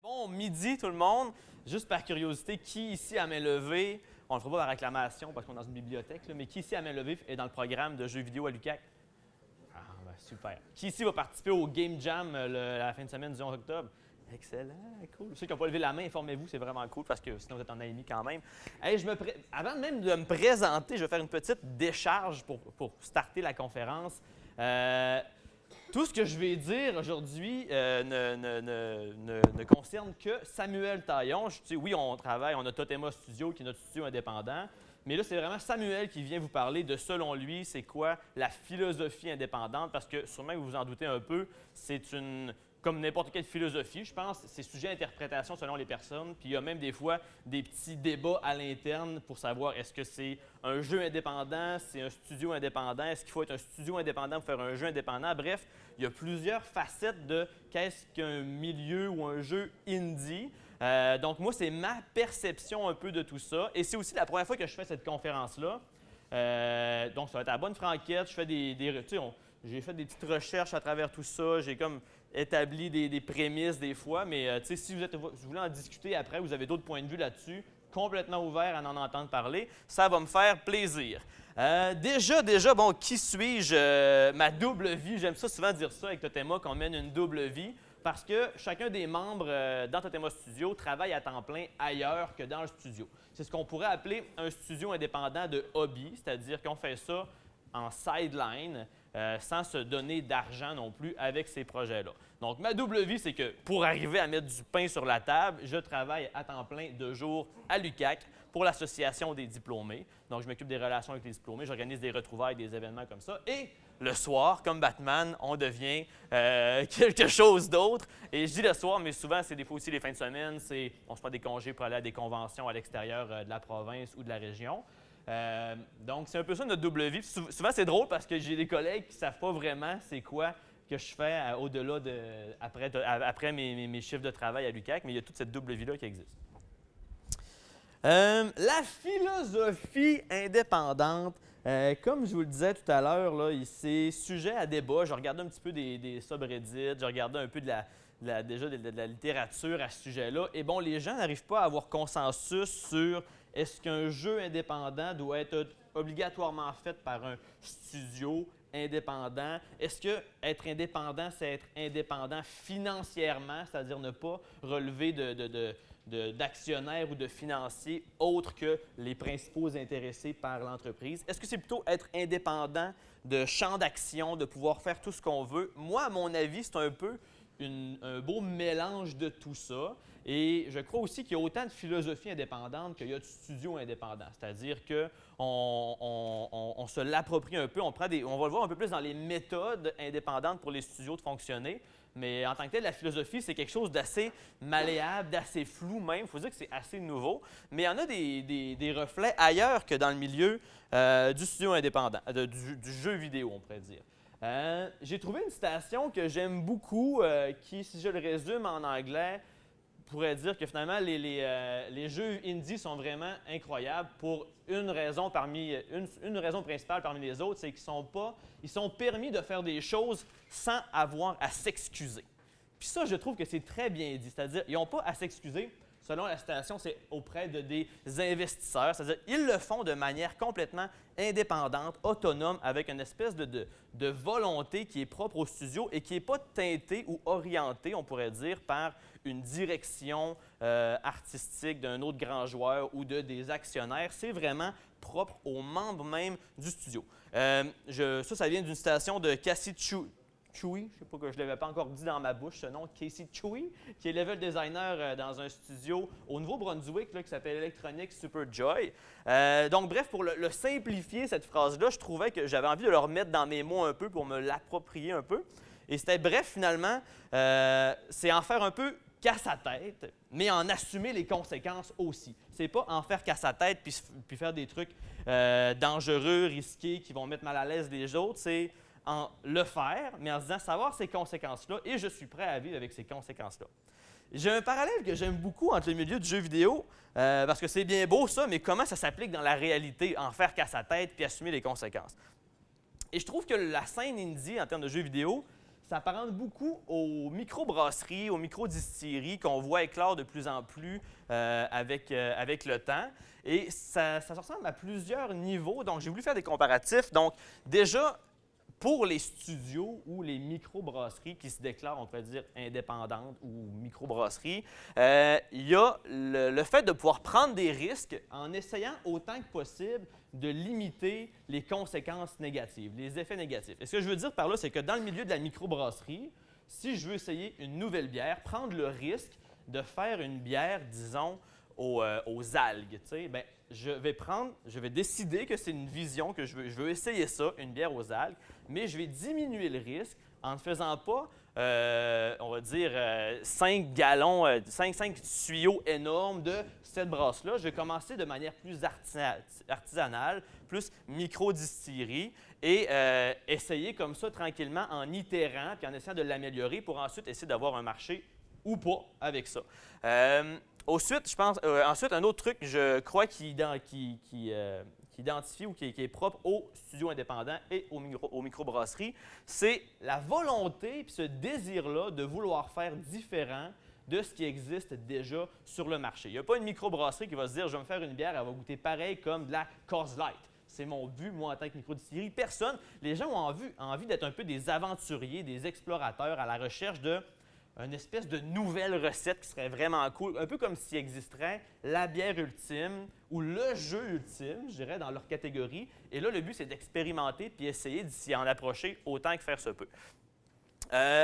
Bon midi tout le monde. Juste par curiosité, qui ici à main levée, on ne le fera pas par acclamation parce qu'on est dans une bibliothèque, là, mais qui ici à main levée est dans le programme de jeux vidéo à l'UQAC? Ah, ben, super. Qui ici va participer au Game Jam la fin de semaine du 11 octobre? Excellent, cool. Ceux qui n'ont pas levé la main, informez-vous, c'est vraiment cool parce que sinon vous êtes en AMI quand même. Hey, avant même de me présenter, je vais faire une petite décharge pour starter la conférence. Tout ce que je vais dire aujourd'hui ne concerne que Samuel Taillon. Oui, on travaille, on a Totema Studio qui est notre studio indépendant, mais là, c'est vraiment Samuel qui vient vous parler de, selon lui, c'est quoi la philosophie indépendante, parce que sûrement que vous vous en doutez un peu, c'est comme n'importe quelle philosophie, je pense, c'est sujet à interprétation selon les personnes. Puis il y a même des fois des petits débats à l'interne pour savoir est-ce que c'est un jeu indépendant, c'est un studio indépendant, est-ce qu'il faut être un studio indépendant pour faire un jeu indépendant. Bref, il y a plusieurs facettes de qu'est-ce qu'un milieu ou un jeu indie. Donc moi, c'est ma perception un peu de tout ça. Et c'est aussi la première fois que je fais cette conférence-là. Donc ça va être à la bonne franquette. Je fais j'ai fait des petites recherches à travers tout ça. J'ai comme établi des prémices des fois, mais si vous voulez en discuter après, vous avez d'autres points de vue là-dessus, complètement ouvert à en entendre parler, ça va me faire plaisir. Déjà, bon, qui suis-je? Ma double vie, j'aime ça souvent dire ça avec Totema, qu'on mène une double vie, parce que chacun des membres dans Totema Studio travaille à temps plein ailleurs que dans le studio. C'est ce qu'on pourrait appeler un studio indépendant de hobby, c'est-à-dire qu'on fait ça en sideline, sans se donner d'argent non plus avec ces projets-là. Donc, ma double vie, c'est que pour arriver à mettre du pain sur la table, je travaille à temps plein 2 jours à l'UQAC pour l'Association des diplômés. Donc, je m'occupe des relations avec les diplômés, j'organise des retrouvailles, des événements comme ça. Et le soir, comme Batman, on devient quelque chose d'autre. Et je dis le soir, mais souvent, c'est des fois aussi les fins de semaine, on se prend des congés pour aller à des conventions à l'extérieur de la province ou de la région. Donc, c'est un peu ça notre double vie. Souvent, c'est drôle parce que j'ai des collègues qui ne savent pas vraiment c'est quoi que je fais au-delà après mes chiffres de travail à l'UQAC, mais il y a toute cette double vie-là qui existe. La philosophie indépendante, comme je vous le disais tout à l'heure, c'est sujet à débat. Je regardais un petit peu des subreddits, je regardais un peu de la littérature à ce sujet-là. Et bon, les gens n'arrivent pas à avoir consensus sur est-ce qu'un jeu indépendant doit être obligatoirement fait par un studio indépendant? Est-ce que être indépendant, c'est être indépendant financièrement, c'est-à-dire ne pas relever d'actionnaires ou de financiers autres que les principaux intéressés par l'entreprise? Est-ce que c'est plutôt être indépendant de champ d'action, de pouvoir faire tout ce qu'on veut? Moi, à mon avis, c'est un peu un beau mélange de tout ça. Et je crois aussi qu'il y a autant de philosophie indépendante qu'il y a de studios indépendants. C'est-à-dire qu'on se l'approprie un peu, on va le voir un peu plus dans les méthodes indépendantes pour les studios de fonctionner. Mais en tant que tel, la philosophie, c'est quelque chose d'assez malléable, d'assez flou même. Il faut dire que c'est assez nouveau. Mais il y en a des reflets ailleurs que dans le milieu du studio indépendant, du jeu vidéo, on pourrait dire. J'ai trouvé une citation que j'aime beaucoup, qui, si je le résume en anglais, pourrait dire que finalement, les jeux indie sont vraiment incroyables pour une raison principale parmi les autres, c'est qu'ils sont permis de faire des choses sans avoir à s'excuser. Puis ça, je trouve que c'est très bien dit, c'est-à-dire ils n'ont pas à s'excuser. Selon la citation, c'est auprès de des investisseurs, c'est-à-dire ils le font de manière complètement indépendante, autonome, avec une espèce de volonté qui est propre au studio et qui n'est pas teintée ou orientée, on pourrait dire, par une direction artistique d'un autre grand joueur ou des actionnaires. C'est vraiment propre aux membres même du studio. Ça vient d'une citation de Casey Chewie, je ne sais pas que je ne l'avais pas encore dit dans ma bouche, ce nom, Casey Chewie, qui est level designer dans un studio au Nouveau-Brunswick qui s'appelle Electronic Superjoy. Donc, bref, pour le simplifier, cette phrase-là, je trouvais que j'avais envie de le remettre dans mes mots un peu pour me l'approprier un peu. Et c'était bref, finalement, c'est en faire un peu qu'à sa tête, mais en assumer les conséquences aussi. C'est pas en faire qu'à sa tête puis faire des trucs dangereux, risqués, qui vont mettre mal à l'aise les autres. C'est en le faire, mais en se disant savoir ces conséquences-là et je suis prêt à vivre avec ces conséquences-là. J'ai un parallèle que j'aime beaucoup entre le milieu du jeu vidéo, parce que c'est bien beau ça, mais comment ça s'applique dans la réalité, en faire qu'à sa tête puis assumer les conséquences. Et je trouve que la scène indie en termes de jeux vidéo, s'apparente beaucoup aux microbrasseries, aux microdistilleries qu'on voit éclore de plus en plus avec le temps. Et ça se ressemble à plusieurs niveaux. Donc, j'ai voulu faire des comparatifs. Donc, déjà, pour les studios ou les microbrasseries qui se déclarent, on pourrait dire, indépendantes ou microbrasseries, il y a le fait de pouvoir prendre des risques en essayant autant que possible de limiter les conséquences négatives, les effets négatifs. Et ce que je veux dire par là, c'est que dans le milieu de la microbrasserie, si je veux essayer une nouvelle bière, prendre le risque de faire une bière, disons, aux algues, tu sais, bien, je vais décider que c'est une vision, que je veux essayer ça, une bière aux algues, mais je vais diminuer le risque en ne faisant pas, on va dire, 5 gallons, 5 tuyaux énormes de cette brasse-là. Je vais commencer de manière plus artisanale, plus micro-distillerie et essayer comme ça tranquillement en itérant puis en essayant de l'améliorer pour ensuite essayer d'avoir un marché ou pas avec ça. Ensuite, je pense, un autre truc, je crois, qui identifie ou qui est propre aux studios indépendants et aux microbrasseries, c'est la volonté et ce désir-là de vouloir faire différent de ce qui existe déjà sur le marché. Il n'y a pas une microbrasserie qui va se dire « je vais me faire une bière, elle va goûter pareil comme de la Coors Light ». C'est mon but, moi, en tant que microdistillerie. Personne, les gens ont envie d'être un peu des aventuriers, des explorateurs à la recherche de une espèce de nouvelle recette qui serait vraiment cool, un peu comme s'il existerait la bière ultime ou le jeu ultime, je dirais, dans leur catégorie. Et là, le but, c'est d'expérimenter puis essayer d'y en approcher autant que faire se peut.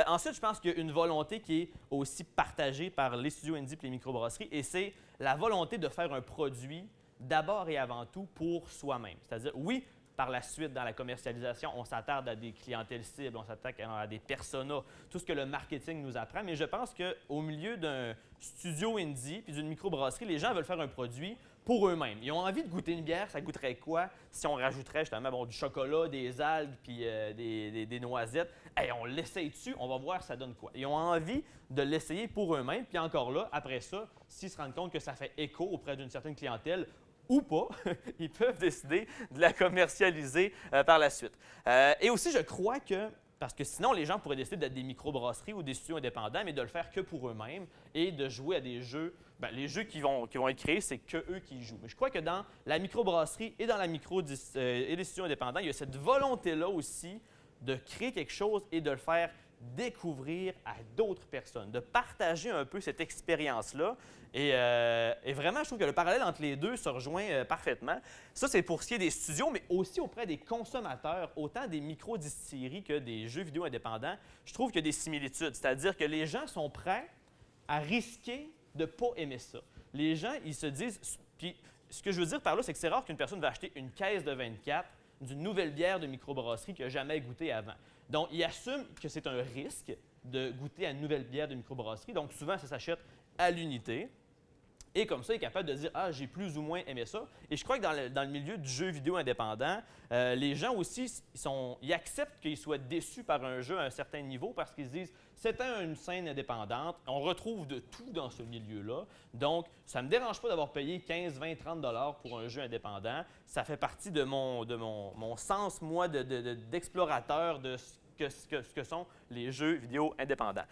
Ensuite, je pense qu'il y a une volonté qui est aussi partagée par les studios indie et les microbrasseries, et c'est la volonté de faire un produit d'abord et avant tout pour soi-même. C'est-à-dire, oui, par la suite, dans la commercialisation, on s'attarde à des clientèles cibles, on s'attaque à des personas, tout ce que le marketing nous apprend. Mais je pense qu'au milieu d'un studio indie puis d'une microbrasserie, les gens veulent faire un produit pour eux-mêmes. Ils ont envie de goûter une bière, ça goûterait quoi si on rajouterait justement du chocolat, des algues puis des noisettes. Hey, on l'essaye dessus, on va voir ça donne quoi. Ils ont envie de l'essayer pour eux-mêmes. Puis encore là, après ça, s'ils se rendent compte que ça fait écho auprès d'une certaine clientèle, ou pas, ils peuvent décider de la commercialiser par la suite. Et aussi, je crois que, parce que sinon, les gens pourraient décider d'être des microbrasseries ou des studios indépendants, mais de le faire que pour eux-mêmes et de jouer à des jeux. Bien, les jeux qui vont être créés, c'est qu'eux qui jouent. Mais je crois que dans la microbrasserie et dans la et les studios indépendants, il y a cette volonté-là aussi de créer quelque chose et de le faire découvrir à d'autres personnes, de partager un peu cette expérience-là. Et vraiment, je trouve que le parallèle entre les deux se rejoint parfaitement. Ça, c'est pour ce qui est des studios, mais aussi auprès des consommateurs, autant des microdistilleries que des jeux vidéo indépendants. Je trouve qu'il y a des similitudes, c'est-à-dire que les gens sont prêts à risquer de ne pas aimer ça. Les gens, ils se disent... Puis, ce que je veux dire par là, c'est que c'est rare qu'une personne va acheter une caisse de 24 d'une nouvelle bière de microbrasserie qu'il n'a jamais goûté avant. Donc, ils assument que c'est un risque de goûter à une nouvelle bière de microbrasserie. Donc, souvent, ça s'achète à l'unité. Et comme ça, il est capable de dire « Ah, j'ai plus ou moins aimé ça ». Et je crois que dans le milieu du jeu vidéo indépendant, les gens aussi, ils acceptent qu'ils soient déçus par un jeu à un certain niveau parce qu'ils se disent « C'était une scène indépendante, on retrouve de tout dans ce milieu-là. Donc, ça ne me dérange pas d'avoir payé 15, 20, 30 $ pour un jeu indépendant. Ça fait partie de mon sens, moi, d'explorateur de ce que sont les jeux vidéo indépendants.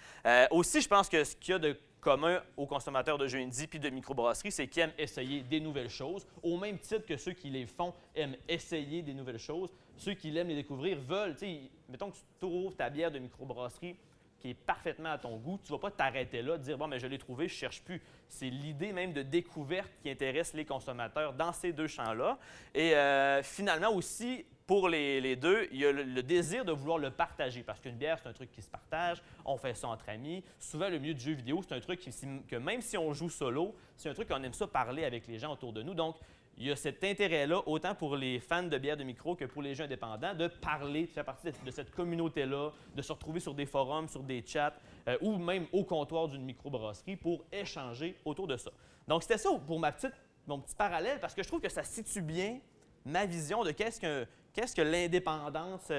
Aussi, je pense que ce qu'il y a de commun aux consommateurs de jeux indie puis de microbrasserie, c'est qu'ils aiment essayer des nouvelles choses, au même titre que ceux qui les font aiment essayer des nouvelles choses. Ceux qui l'aiment les découvrir veulent, tu sais, mettons que tu trouves ta bière de microbrasserie qui est parfaitement à ton goût, tu ne vas pas t'arrêter là, de dire « Bon, mais je l'ai trouvé, je ne cherche plus ». C'est l'idée même de découverte qui intéresse les consommateurs dans ces deux champs-là. Et finalement aussi, pour les deux, il y a le désir de vouloir le partager parce qu'une bière, c'est un truc qui se partage, on fait ça entre amis. Souvent, le milieu du jeu vidéo, c'est un truc que même si on joue solo, c'est un truc qu'on aime ça parler avec les gens autour de nous. Donc, il y a cet intérêt-là, autant pour les fans de bière de micro que pour les jeux indépendants, de parler, de faire partie de cette communauté-là, de se retrouver sur des forums, sur des chats ou même au comptoir d'une microbrasserie pour échanger autour de ça. Donc, c'était ça pour mon petit parallèle parce que je trouve que ça situe bien ma vision de qu'est-ce que l'indépendance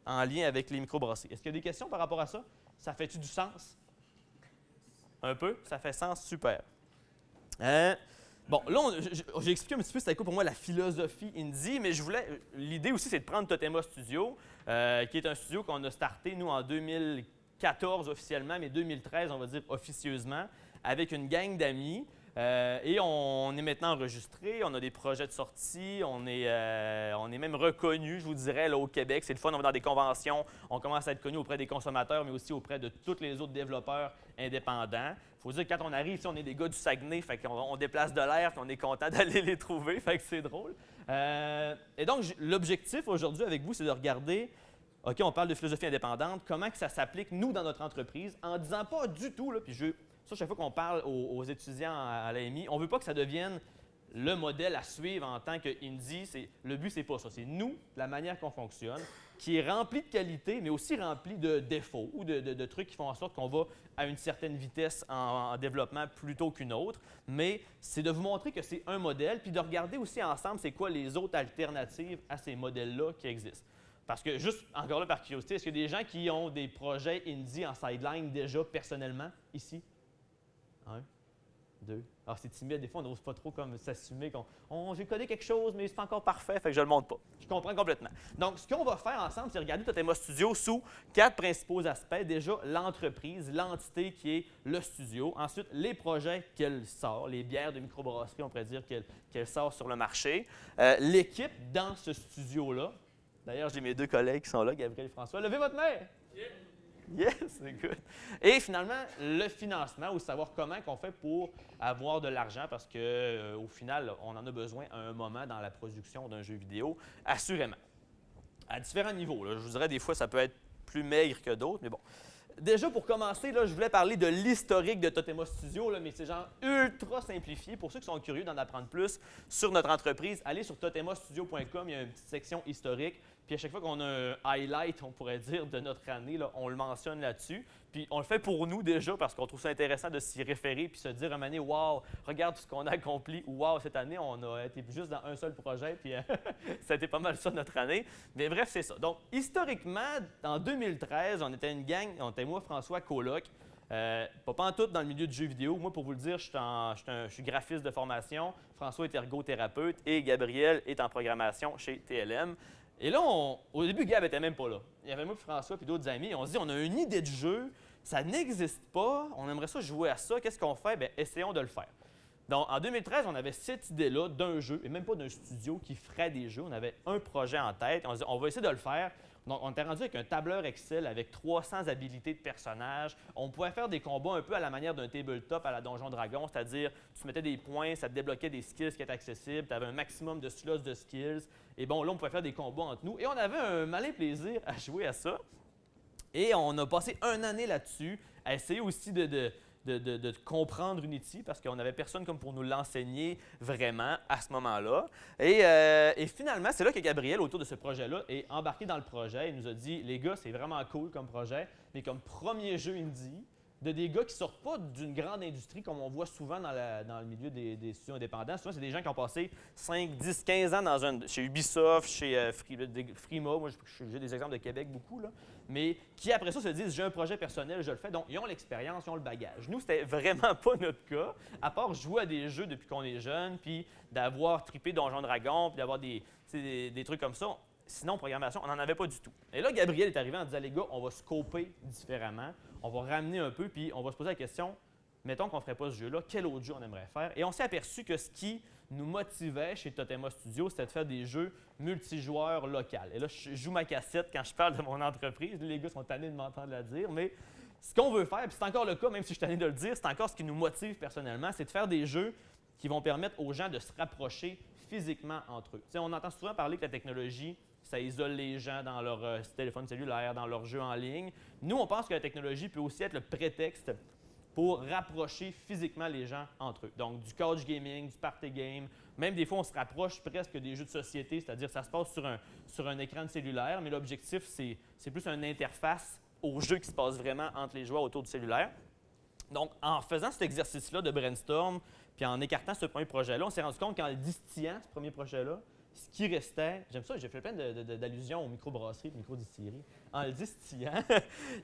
en lien avec les microbrasseries. Est-ce qu'il y a des questions par rapport à ça? Ça fait-tu du sens? Un peu? Ça fait sens? Super. Bon, là, j'ai expliqué un petit peu c'était quoi pour moi la philosophie indie, mais l'idée aussi, c'est de prendre Totema Studio, qui est un studio qu'on a starté, nous, en 2014 officiellement, mais 2013, on va dire officieusement, avec une gang d'amis. Et on est maintenant enregistré, on a des projets de sortie, on est même reconnu, je vous dirais, là, au Québec. C'est le fun, on va dans des conventions, on commence à être connu auprès des consommateurs, mais aussi auprès de tous les autres développeurs indépendants. Il faut dire que quand on arrive, on est des gars du Saguenay, fait qu'on déplace de l'air, puis on est content d'aller les trouver, fait que c'est drôle. Et donc, l'objectif aujourd'hui avec vous, c'est de regarder, OK, on parle de philosophie indépendante, comment que ça s'applique, nous, dans notre entreprise, en disant pas du tout, là, puis ça, chaque fois qu'on parle aux étudiants à l'AMI, on ne veut pas que ça devienne le modèle à suivre en tant qu'Indie. Le but, c'est pas ça. C'est nous, la manière qu'on fonctionne, qui est remplie de qualité, mais aussi remplie de défauts ou de trucs qui font en sorte qu'on va à une certaine vitesse en développement plutôt qu'une autre. Mais c'est de vous montrer que c'est un modèle, puis de regarder aussi ensemble c'est quoi les autres alternatives à ces modèles-là qui existent. Parce que, juste encore là par curiosité, est-ce qu'il y a des gens qui ont des projets Indie en sideline déjà personnellement ici? 1, 2. Alors, c'est timide. Des fois, on n'ose pas trop comme s'assumer j'ai codé quelque chose, mais c'est pas encore parfait, fait que je ne le montre pas. Je comprends complètement. Donc, ce qu'on va faire ensemble, c'est regarder Totema Studio sous 4 principaux aspects. Déjà, l'entreprise, l'entité qui est le studio. Ensuite, les projets qu'elle sort, les bières de microbrasserie, on pourrait dire qu'elle sort sur le marché. L'équipe dans ce studio-là. D'ailleurs, j'ai mes 2 collègues qui sont là, Gabriel et François. Levez votre main! Yeah. Yes, c'est good. Et finalement, le financement, ou savoir comment on fait pour avoir de l'argent, parce qu'au final, on en a besoin à un moment dans la production d'un jeu vidéo, assurément. À différents niveaux. Là. Je vous dirais, des fois, ça peut être plus maigre que d'autres, mais bon. Déjà, pour commencer, là, je voulais parler de l'historique de Totema Studio, là, mais c'est genre ultra simplifié. Pour ceux qui sont curieux d'en apprendre plus sur notre entreprise, allez sur totemastudio.com, il y a une petite section historique. Puis à chaque fois qu'on a un highlight, on pourrait dire, de notre année, là, on le mentionne là-dessus. Puis on le fait pour nous déjà parce qu'on trouve ça intéressant de s'y référer puis se dire à un moment donné, wow, regarde tout ce qu'on a accompli. Ou wow, cette année, on a été juste dans un seul projet. Puis ça a été pas mal ça notre année. Mais bref, c'est ça. Donc, historiquement, en 2013, on était une gang, on était moi, François, coloc. Pas pantoute dans le milieu du jeu vidéo. Moi, pour vous le dire, je suis graphiste de formation. François est ergothérapeute et Gabriel est en programmation chez TLM. Et là, au début, Gab n'était même pas là. Il y avait moi, François et d'autres amis. On se dit, on a une idée de jeu, ça n'existe pas, on aimerait ça jouer à ça. Qu'est-ce qu'on fait? Bien, essayons de le faire. Donc, en 2013, on avait cette idée-là d'un jeu, et même pas d'un studio qui ferait des jeux. On avait un projet en tête. On se dit, on va essayer de le faire. Donc, on était rendu avec un tableur Excel avec 300 habilités de personnages. On pouvait faire des combats un peu à la manière d'un tabletop à la Donjon Dragon, c'est-à-dire tu mettais des points, ça te débloquait des skills qui étaient accessibles, tu avais un maximum de slots de skills. Et bon, là, on pouvait faire des combats entre nous. Et on avait un malin plaisir à jouer à ça. Et on a passé une année là-dessus, à essayer aussi de comprendre Unity parce qu'on n'avait personne comme pour nous l'enseigner vraiment à ce moment-là. Et finalement, c'est là que Gabriel, autour de ce projet-là, est embarqué dans le projet. Il nous a dit, les gars, c'est vraiment cool comme projet, mais comme premier jeu indie, de des gars qui ne sortent pas d'une grande industrie comme on voit souvent dans le milieu des studios indépendants. Souvent, c'est des gens qui ont passé 5, 10, 15 ans chez Ubisoft, chez Frima. Moi, j'ai des exemples de Québec beaucoup, là. Mais qui, après ça, se disent « j'ai un projet personnel, je le fais ». Donc, ils ont l'expérience, ils ont le bagage. Nous, c'était vraiment pas notre cas, à part jouer à des jeux depuis qu'on est jeune, puis d'avoir trippé Donjon Dragon, puis d'avoir des trucs comme ça. Sinon, programmation, on n'en avait pas du tout. Et là, Gabriel est arrivé en disant « les gars, on va scoper différemment, on va ramener un peu, puis on va se poser la question, mettons qu'on ne ferait pas ce jeu-là, quel autre jeu on aimerait faire? » Et on s'est aperçu que ce qui nous motivait chez Totema Studio, c'était de faire des jeux multijoueurs locaux. Et là, je joue ma cassette quand je parle de mon entreprise. Les gars sont tannés de m'entendre la dire, mais ce qu'on veut faire, puis c'est encore le cas, même si je suis tanné de le dire, c'est encore ce qui nous motive personnellement, c'est de faire des jeux qui vont permettre aux gens de se rapprocher physiquement entre eux. T'sais, on entend souvent parler que la technologie, ça isole les gens dans leur téléphone cellulaire, dans leurs jeux en ligne. Nous, on pense que la technologie peut aussi être le prétexte pour rapprocher physiquement les gens entre eux. Donc, du couch gaming, du party game, même des fois, on se rapproche presque des jeux de société, c'est-à-dire ça se passe sur un écran de cellulaire, mais l'objectif, c'est plus une interface au jeu qui se passe vraiment entre les joueurs autour du cellulaire. Donc, en faisant cet exercice-là de brainstorm, puis en écartant ce premier projet-là, on s'est rendu compte qu'en le distillant, ce premier projet-là, ce qui restait, j'aime ça, j'ai fait plein d'allusions aux microbrasseries, microdistilleries, en le distillant.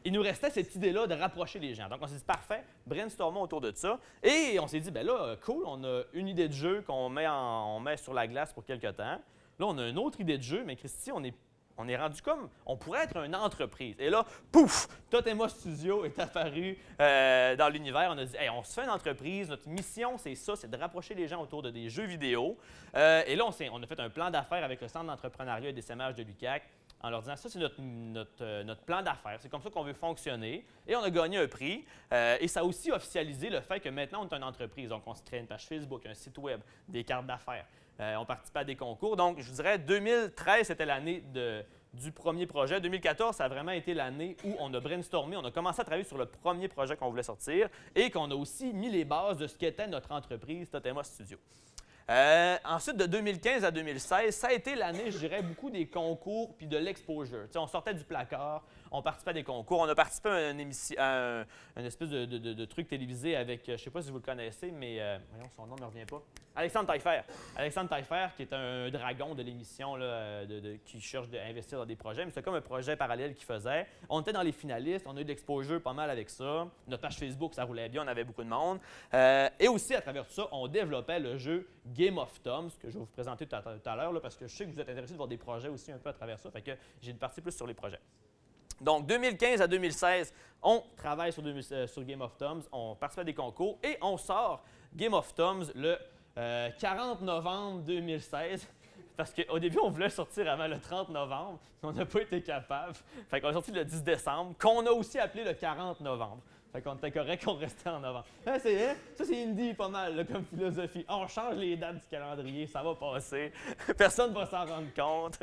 Il nous restait cette idée-là de rapprocher les gens. Donc, on s'est dit, parfait, brainstormons autour de ça. Et on s'est dit, ben là, cool, on a une idée de jeu qu'on met sur la glace pour quelque temps. Là, on a une autre idée de jeu, mais Christy, on est rendu comme, on pourrait être une entreprise. Et là, pouf, Totema Studio est apparu dans l'univers. On a dit, hey, on se fait une entreprise, notre mission, c'est ça, c'est de rapprocher les gens autour de des jeux vidéo. Et là, on a fait un plan d'affaires avec le Centre d'entrepreneuriat et d'essaimage de l'UQAC en leur disant, ça, c'est notre plan d'affaires, c'est comme ça qu'on veut fonctionner. Et on a gagné un prix. Et ça a aussi officialisé le fait que maintenant, on est une entreprise. Donc, on se crée une page Facebook, un site web, des cartes d'affaires. On participait à des concours. Donc, je vous dirais, 2013, c'était l'année du premier projet. 2014, ça a vraiment été l'année où on a brainstormé, on a commencé à travailler sur le premier projet qu'on voulait sortir et qu'on a aussi mis les bases de ce qu'était notre entreprise Totema Studio. Ensuite, de 2015 à 2016, ça a été l'année, je dirais, beaucoup des concours puis de l'exposure. On sortait du placard, on participait à des concours. On a participé à une espèce de truc télévisé avec, je ne sais pas si vous le connaissez, mais voyons, son nom ne me revient pas. Alexandre Taillefer. Alexandre Taillefer, qui est un dragon de l'émission qui cherche à investir dans des projets, mais c'est comme un projet parallèle qu'il faisait. On était dans les finalistes, on a eu de l'exposure pas mal avec ça. Notre page Facebook, ça roulait bien, on avait beaucoup de monde. Et aussi, à travers tout ça, on développait le jeu Game of Thumbs, que je vais vous présenter tout à l'heure, parce que je sais que vous êtes intéressés de voir des projets aussi un peu à travers ça. Fait que j'ai une partie plus sur les projets. Donc, 2015 à 2016, on travaille sur Game of Thumbs, on participe à des concours et on sort Game of Thumbs le 40 novembre 2016. Parce qu'au début, on voulait sortir avant le 30 novembre, mais on n'a pas été capable. Fait qu'on est sorti le 10 décembre, qu'on a aussi appelé le 40 novembre. Fait qu'on était correct qu'on restait en novembre. Ça, c'est indie pas mal là, comme philosophie. On change les dates du calendrier, ça va passer. Personne ne va s'en rendre compte.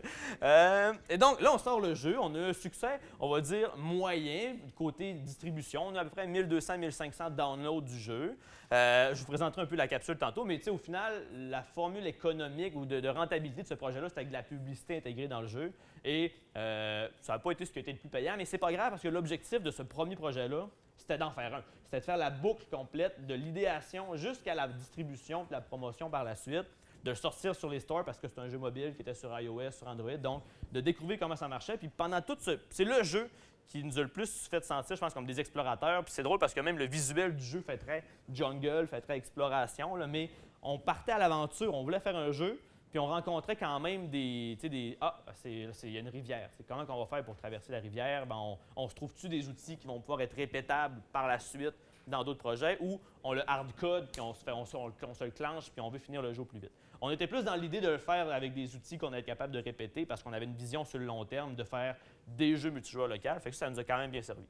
Et donc, là, on sort le jeu. On a un succès, on va dire, moyen. Côté distribution, on a à peu près 1200-1500 downloads du jeu. Je vous présenterai un peu la capsule tantôt, mais au final, la formule économique ou de rentabilité de ce projet-là, c'était avec de la publicité intégrée dans le jeu. Et ça n'a pas été ce qui a été le plus payant, mais c'est pas grave parce que l'objectif de ce premier projet-là, c'était d'en faire un. C'était de faire la boucle complète de l'idéation jusqu'à la distribution et la promotion par la suite, de le sortir sur les stores parce que c'est un jeu mobile qui était sur iOS, sur Android, donc de découvrir comment ça marchait. Puis pendant tout c'est le jeu qui nous a le plus fait sentir, je pense, comme des explorateurs. Puis c'est drôle parce que même le visuel du jeu fait très jungle, fait très exploration, là, mais on partait à l'aventure, on voulait faire un jeu. Puis on rencontrait quand même il y a une rivière. C'est comment qu'on va faire pour traverser la rivière? Ben, on se trouve-tu des outils qui vont pouvoir être répétables par la suite dans d'autres projets ou on le hard-code, puis on se le clenche, puis on veut finir le jeu plus vite. On était plus dans l'idée de le faire avec des outils qu'on est capable de répéter parce qu'on avait une vision sur le long terme de faire des jeux multijoueurs locaux. Fait que ça nous a quand même bien servi.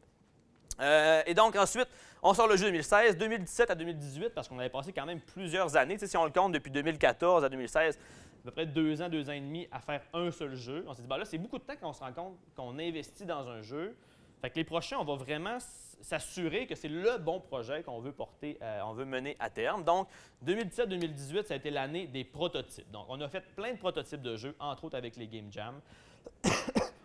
Et donc, ensuite, on sort le jeu 2016, 2017 à 2018, parce qu'on avait passé quand même plusieurs années. Si on le compte depuis 2014 à 2016, à peu près 2 ans et demi à faire un seul jeu. On s'est dit, là, c'est beaucoup de temps qu'on se rend compte qu'on investit dans un jeu. Fait que les prochains, on va vraiment s'assurer que c'est le bon projet qu'on veut porter, on veut mener à terme. Donc, 2017-2018, ça a été l'année des prototypes. Donc, on a fait plein de prototypes de jeux, entre autres avec les Game Jam.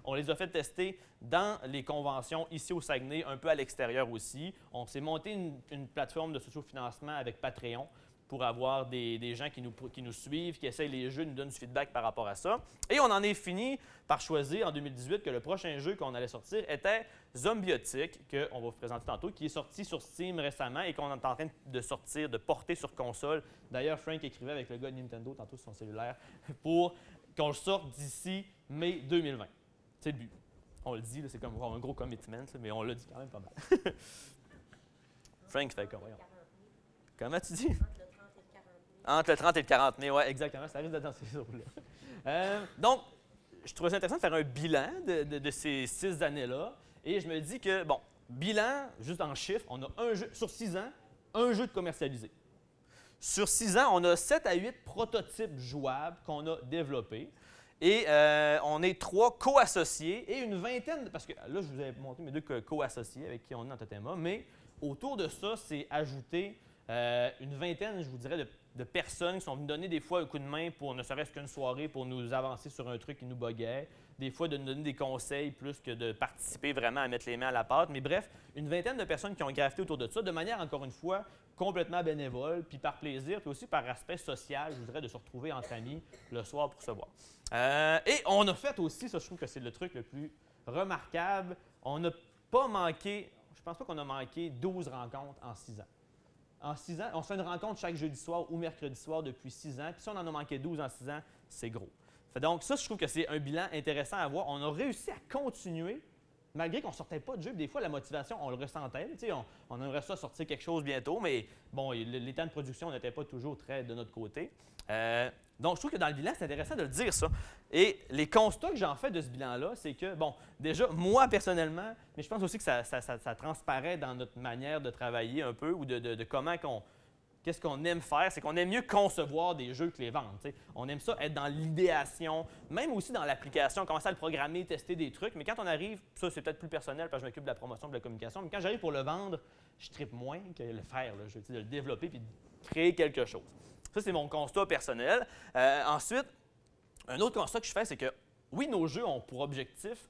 On les a fait tester dans les conventions ici au Saguenay, un peu à l'extérieur aussi. On s'est monté une plateforme de sociofinancement avec Patreon pour avoir des gens qui nous suivent, qui essayent les jeux, nous donnent du feedback par rapport à ça. Et on en est fini par choisir en 2018 que le prochain jeu qu'on allait sortir était Zombiotic, qu'on va vous présenter tantôt, qui est sorti sur Steam récemment et qu'on est en train de sortir, de porter sur console. D'ailleurs, Frank écrivait avec le gars de Nintendo tantôt sur son cellulaire pour qu'on le sorte d'ici mai 2020. C'est le but. On le dit, c'est comme un gros commitment, mais on l'a dit quand même pas mal. Frank fait comment? Comment tu dis? Entre le 30 et le 40 mai, oui, exactement. Ça arrive d'être dans ces eaux-là. Donc, je trouvais ça intéressant de faire un bilan de ces 6 années-là. Et je me dis que, bon, bilan, juste en chiffres, on a un jeu, sur 6 ans, un jeu de commercialisé. Sur 6 ans, on a 7 à 8 prototypes jouables qu'on a développés. Et on est 3 co-associés et une vingtaine, parce que là, je vous ai montré mes 2 co-associés avec qui on est dans Totema, mais autour de ça, c'est ajouté une vingtaine, je vous dirais, de personnes qui sont venues donner des fois un coup de main pour ne serait-ce qu'une soirée pour nous avancer sur un truc qui nous buguait. Des fois, de nous donner des conseils plus que de participer vraiment à mettre les mains à la pâte. Mais bref, une vingtaine de personnes qui ont gravité autour de ça, de manière, encore une fois, complètement bénévole, puis par plaisir, puis aussi par aspect social, je dirais, de se retrouver entre amis le soir pour se voir. Et on a fait aussi, ça je trouve que c'est le truc le plus remarquable, on n'a pas manqué, je pense pas qu'on a manqué 12 rencontres en 6 ans. En 6 ans, on se fait une rencontre chaque jeudi soir ou mercredi soir depuis 6 ans, puis si on en a manqué 12 en 6 ans, c'est gros. Donc ça, je trouve que c'est un bilan intéressant à voir. On a réussi à continuer, malgré qu'on ne sortait pas de jeu. Des fois, la motivation, on le ressentait. On aimerait ça sortir quelque chose bientôt, mais bon, les temps de production n'étaient pas toujours très de notre côté. Donc, je trouve que dans le bilan, c'est intéressant de le dire, ça. Et les constats que j'en fais de ce bilan-là, c'est que, bon, déjà, moi, personnellement, mais je pense aussi que ça transparaît dans notre manière de travailler un peu ou de comment qu'est-ce qu'on aime faire, c'est qu'on aime mieux concevoir des jeux que les vendre. T'sais. On aime ça être dans l'idéation, même aussi dans l'application, commencer à le programmer, tester des trucs. Mais quand on arrive, ça c'est peut-être plus personnel parce que je m'occupe de la promotion, de la communication, mais quand j'arrive pour le vendre, je trippe moins que le faire. Là. Je veux de le développer puis de créer quelque chose. Ça, c'est mon constat personnel. Ensuite, un autre constat que je fais, c'est que oui, nos jeux ont pour objectif,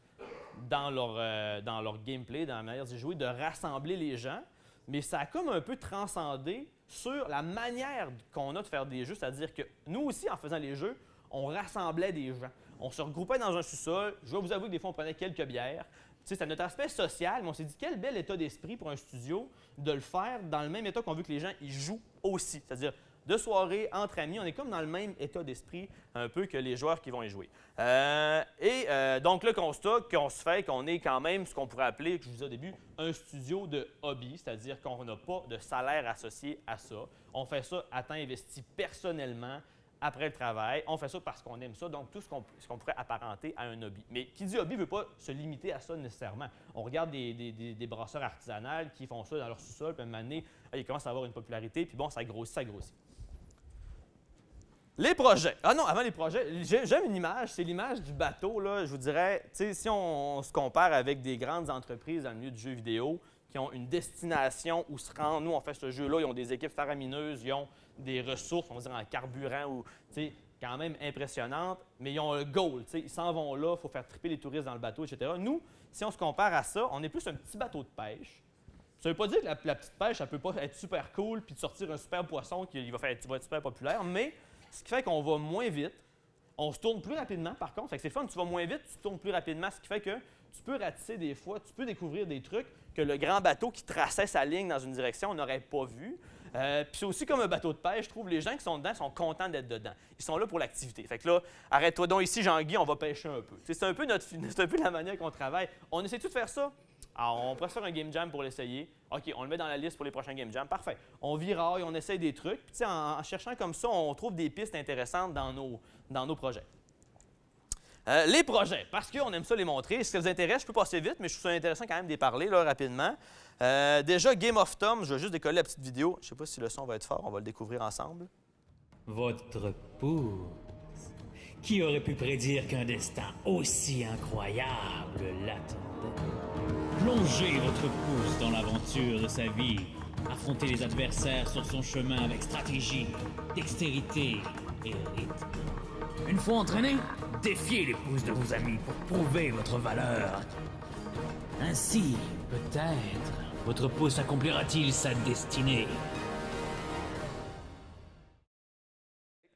dans leur gameplay, dans la manière d'y jouer, de rassembler les gens, mais ça a comme un peu transcendé sur la manière qu'on a de faire des jeux, c'est-à-dire que nous aussi, en faisant les jeux, on rassemblait des gens. On se regroupait dans un sous-sol. Je vais vous avouer que des fois, on prenait quelques bières. C'est notre aspect social, mais on s'est dit quel bel état d'esprit pour un studio de le faire dans le même état qu'on veut que les gens y jouent aussi. C'est-à-dire, de soirée, entre amis, on est comme dans le même état d'esprit un peu que les joueurs qui vont y jouer. Donc, le constat qu'on se fait, qu'on est quand même ce qu'on pourrait appeler, que je vous disais au début, un studio de hobby, c'est-à-dire qu'on n'a pas de salaire associé à ça. On fait ça à temps investi personnellement, après le travail. On fait ça parce qu'on aime ça, donc tout ce qu'on pourrait apparenter à un hobby. Mais qui dit hobby ne veut pas se limiter à ça nécessairement. On regarde des brasseurs artisanales qui font ça dans leur sous-sol, puis à un moment donné, ils commencent à avoir une popularité, puis bon, ça grossit, ça grossit. Les projets. Ah non, avant les projets, j'aime une image, c'est l'image du bateau. Là, je vous dirais, si on se compare avec des grandes entreprises dans le milieu du jeu vidéo qui ont une destination où se rendre, nous on fait ce jeu-là, ils ont des équipes faramineuses, ils ont des ressources, on va dire en carburant ou quand même impressionnantes, mais ils ont un goal, ils s'en vont là, il faut faire triper les touristes dans le bateau, etc. Nous, si on se compare à ça, on est plus un petit bateau de pêche. Ça ne veut pas dire que la petite pêche, elle ne peut pas être super cool puis de sortir un super poisson qui va être super populaire, mais ce qui fait qu'on va moins vite, on se tourne plus rapidement par contre. C'est le fun, tu vas moins vite, tu tournes plus rapidement, ce qui fait que tu peux ratisser des fois, tu peux découvrir des trucs que le grand bateau qui traçait sa ligne dans une direction n'aurait pas vu. Puis c'est aussi comme un bateau de pêche, je trouve, les gens qui sont dedans sont contents d'être dedans. Ils sont là pour l'activité. Fait que là, arrête-toi donc ici, Jean-Guy, on va pêcher un peu. C'est un peu la manière qu'on travaille. On essaie-tu de faire ça? Alors, on pourrait se faire un game jam pour l'essayer. OK, on le met dans la liste pour les prochains game jams. Parfait. On viraille, on essaye des trucs. Puis, en cherchant comme ça, on trouve des pistes intéressantes dans nos projets. Les projets, parce qu'on aime ça les montrer. Si ça vous intéresse, je peux passer vite, mais je trouve ça intéressant quand même d'y parler là, rapidement. Déjà, Game of Tom, je vais juste décoller la petite vidéo. Je ne sais pas si le son va être fort, on va le découvrir ensemble. Votre pouce. Qui aurait pu prédire qu'un destin aussi incroyable l'attendait? Plongez votre pouce dans l'aventure de sa vie. Affrontez les adversaires sur son chemin avec stratégie, dextérité et rythme. Une fois entraîné, défiez les pouces de vos amis pour prouver votre valeur. Ainsi, peut-être, votre pouce accomplira-t-il sa destinée.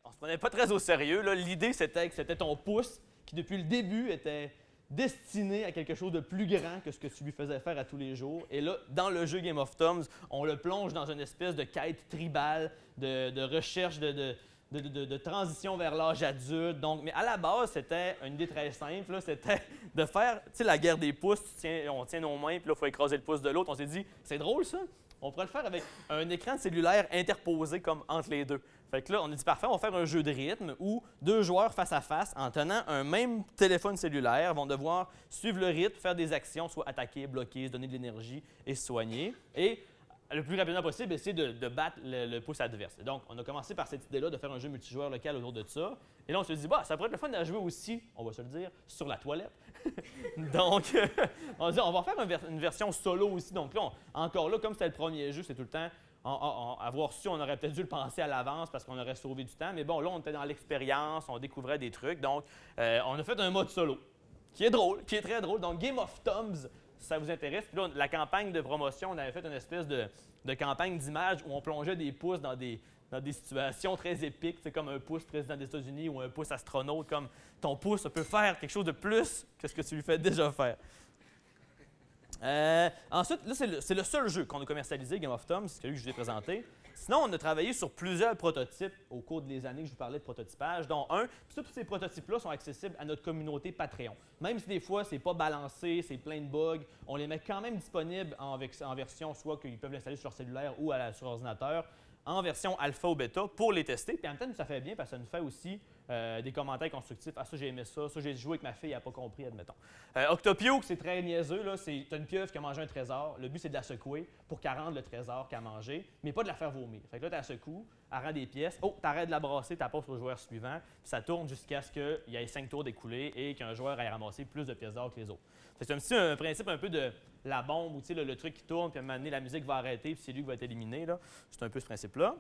On se prenait pas très au sérieux. L'idée, c'était que c'était ton pouce qui, depuis le début, était destiné à quelque chose de plus grand que ce que tu lui faisais faire à tous les jours. Et là, dans le jeu Game of Thrones, on le plonge dans une espèce de quête tribale, de recherche de transition vers l'âge adulte. Donc, mais à la base, c'était une idée très simple. C'était de faire, la guerre des pouces. On tient nos mains, puis là, il faut écraser le pouce de l'autre. On s'est dit, c'est drôle ça. On pourrait le faire avec un écran cellulaire interposé comme entre les deux. Fait que là, on a dit parfait, on va faire un jeu de rythme où deux joueurs face à face, en tenant un même téléphone cellulaire, vont devoir suivre le rythme, faire des actions, soit attaquer, bloquer, se donner de l'énergie et se soigner. Et le plus rapidement possible, essayer de battre le pouce adverse. Et donc, on a commencé par cette idée-là de faire un jeu multijoueur local autour de ça. Et là, on s'est dit, ça pourrait être le fun de jouer aussi, on va se le dire, sur la toilette. Donc, on a dit, on va faire une version solo aussi. Donc là, encore là, comme c'était le premier jeu, c'est tout le temps, avoir su, on aurait peut-être dû le penser à l'avance parce qu'on aurait sauvé du temps. Mais bon, là, on était dans l'expérience, on découvrait des trucs. Donc, on a fait un mode solo qui est drôle, qui est très drôle. Donc, Game of Thumbs, si ça vous intéresse. Puis là, la campagne de promotion, on avait fait une espèce de campagne d'image où on plongeait des pouces dans des situations très épiques, c'est comme un pouce président des États-Unis ou un pouce astronaute, comme ton pouce peut faire quelque chose de plus que ce que tu lui fais déjà faire. Ensuite, là, c'est le seul jeu qu'on a commercialisé, Game of Thumbs, c'est celui que je vous ai présenté. Sinon, on a travaillé sur plusieurs prototypes au cours des années que je vous parlais de prototypage, dont un. Puis tous ces prototypes-là sont accessibles à notre communauté Patreon. Même si des fois, c'est pas balancé, c'est plein de bugs, on les met quand même disponibles en version, soit qu'ils peuvent l'installer sur leur cellulaire ou sur ordinateur, en version alpha ou bêta pour les tester. Puis en même temps, ça fait bien parce que ça nous fait aussi des commentaires constructifs. Ah, ça, j'ai aimé ça j'ai joué avec ma fille, elle n'a pas compris, admettons. Octopio, c'est très niaiseux, là, c'est une pieuvre qui a mangé un trésor. Le but, c'est de la secouer pour qu'elle rende le trésor qu'elle a mangé, mais pas de la faire vomir. Fait que là, tu la secoues, elle rend des pièces. Oh, tu arrêtes de la brasser, tu la passes au joueur suivant, puis ça tourne jusqu'à ce qu'il y ait 5 tours découlés et qu'un joueur ait ramassé plus de pièces d'or que les autres. C'est un principe un peu de la bombe où le truc qui tourne, puis à un moment donné, la musique va arrêter, puis c'est lui qui va être éliminé. C'est un peu ce principe-là.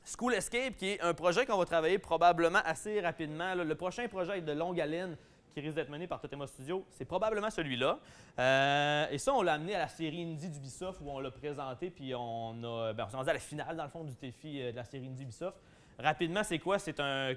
School Escape, qui est un projet qu'on va travailler probablement assez rapidement. Le prochain projet de longue haleine qui risque d'être mené par Totema Studio, c'est probablement celui-là. Et ça, on l'a amené à la série Indie d'Ubisoft où on l'a présenté, puis on s'est rendu à la finale, dans le fond, du défi de la série Indie Ubisoft. Rapidement, c'est quoi? C'est un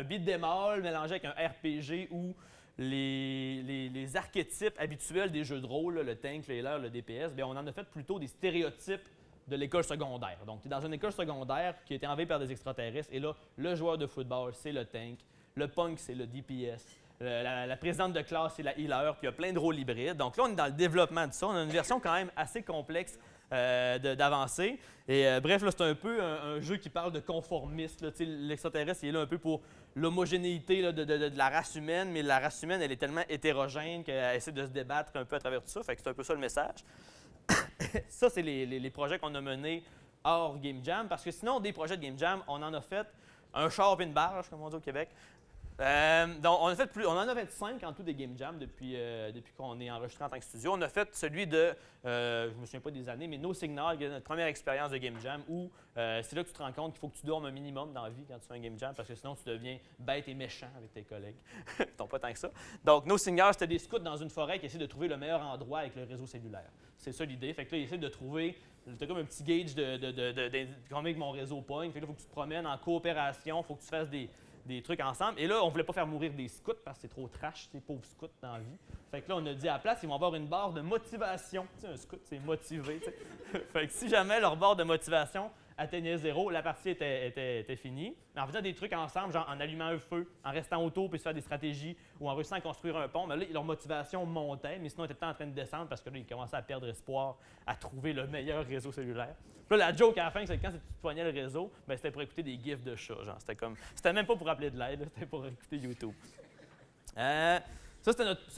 beat'em all mélangé avec un RPG où les archétypes habituels des jeux de rôle, le tank, le healer, le DPS, bien, on en a fait plutôt des stéréotypes de l'école secondaire. Donc, tu es dans une école secondaire qui a été envahie par des extraterrestres, et là, le joueur de football, c'est le tank, le punk, c'est le DPS, la présidente de classe, c'est la healer, puis il y a plein de rôles hybrides. Donc là, on est dans le développement de ça. On a une version quand même assez complexe d'avancer. Et bref, là, c'est un peu un jeu qui parle de conformisme. L'extraterrestre, il est là un peu pour l'homogénéité de la race humaine, mais la race humaine, elle est tellement hétérogène qu'elle essaie de se débattre un peu à travers tout ça. Fait que c'est un peu ça le message. Ça, c'est les projets qu'on a menés hors Game Jam, parce que sinon, des projets de Game Jam, on en a fait un char et une barge, comme on dit au Québec. Donc, on en a fait 5 en tout des Game Jam depuis qu'on est enregistré en tant que studio. On a fait celui de, je ne me souviens pas des années, mais No Signal, qui est notre première expérience de Game Jam, où c'est là que tu te rends compte qu'il faut que tu dormes un minimum dans la vie quand tu fais un Game Jam, parce que sinon tu deviens bête et méchant avec tes collègues. Ils pas tant que ça. Donc, No Signal, c'était des scouts dans une forêt qui essaient de trouver le meilleur endroit avec le réseau cellulaire. C'est ça l'idée. Fait que là, ils essaient de trouver, tu as comme un petit gauge de combien que mon réseau pogne. Fait que là, il faut que tu te promènes en coopération, il faut que tu fasses des trucs ensemble. Et là, on ne voulait pas faire mourir des scouts parce que c'est trop trash, ces pauvres scouts dans la vie. Fait que là, on a dit à la place, ils vont avoir une barre de motivation. Tu sais, un scout, c'est motivé. Fait que si jamais leur barre de motivation atteignait 0, la partie était finie. Mais en faisant des trucs ensemble, genre en allumant un feu, en restant autour puis se faire des stratégies ou en réussissant à construire un pont, mais là, leur motivation montait, mais sinon, ils étaient en train de descendre parce que là, ils commençaient à perdre espoir à trouver le meilleur réseau cellulaire. Puis là, la joke à la fin, c'est que quand tu poignais le réseau, ben, c'était pour écouter des gifs de chats. Genre, c'était même pas pour appeler de l'aide, c'était pour écouter YouTube. Ça,